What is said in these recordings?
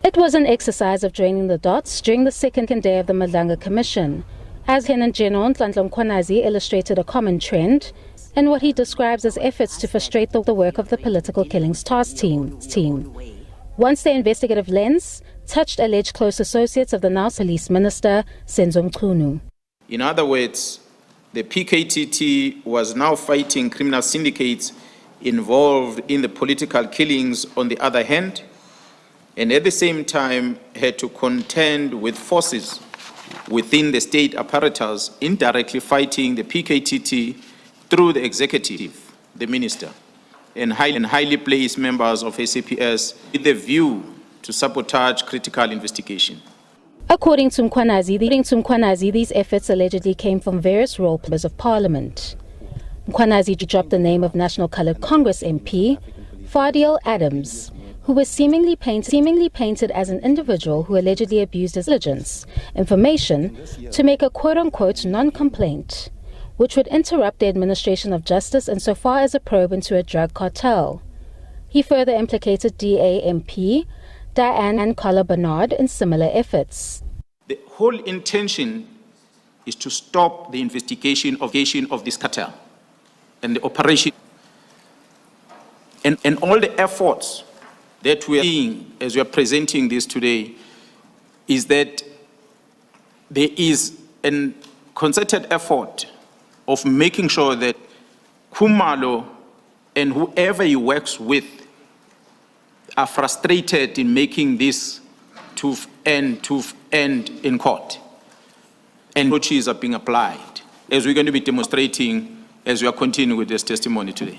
It was an exercise of joining the dots during the second day of the Madlanga Commission, as Lieutenant General Nhlanhla Mkhwanazi illustrated a common trend in what he describes as efforts to frustrate the work of the Political Killings Task Team. Once the investigative lens touched alleged close associates of the now Police Minister, Senzo Mchunu. In other words, the PKTT was now fighting criminal syndicates involved in the political killings on the other hand, and at the same time had to contend with forces within the state apparatus indirectly fighting the PKTT through the executive, the minister, and highly placed members of SAPS with a view to sabotage critical investigation. According to Mkhwanazi, these efforts allegedly came from various role players of parliament. Mkhwanazi dropped the name of National Coloured Congress MP, Fadiel Adams, who was seemingly painted as an individual who allegedly abused his intelligence information to make a quote-unquote non-complaint, which would interrupt the administration of justice insofar as a probe into a drug cartel. He further implicated DA MP Diane Collar Bernard in similar efforts. The whole intention is to stop the investigation of this cartel and the operation. And all the efforts that we are seeing as we are presenting this today is that there is a concerted effort of making sure that Khumalo and whoever he works with are frustrated in making this to end in court. And approaches are being applied, as we're going to be demonstrating as we are continuing with this testimony today.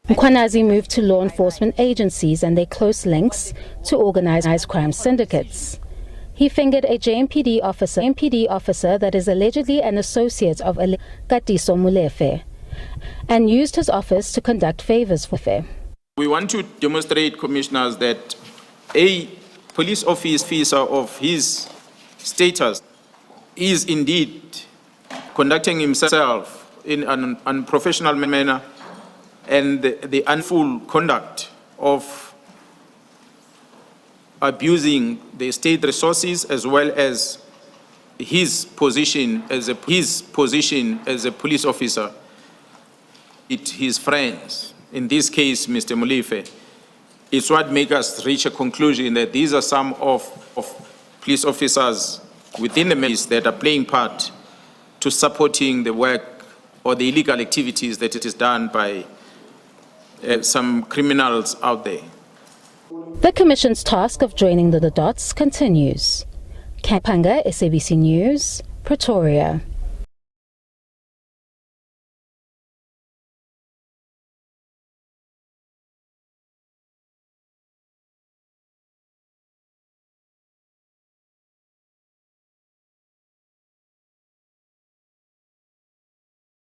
Mkhwanazi moved to law enforcement agencies and their close links to organized crime syndicates. He fingered a JMPD officer that is allegedly an associate of Katiso Molefe and used his office to conduct favors for fair. We want to demonstrate, commissioners, that a police officer of his status is indeed conducting himself in an unprofessional manner, and the unfull conduct of abusing the state resources as well as his position as a police officer, his friends. In this case, Mr. Molefe, it's what makes us reach a conclusion that these are some of police officers within the ministry that are playing part to supporting the work or the illegal activities that it is done by some criminals out there. The Commission's task of joining the dots continues. Kapanga, SABC News, Pretoria.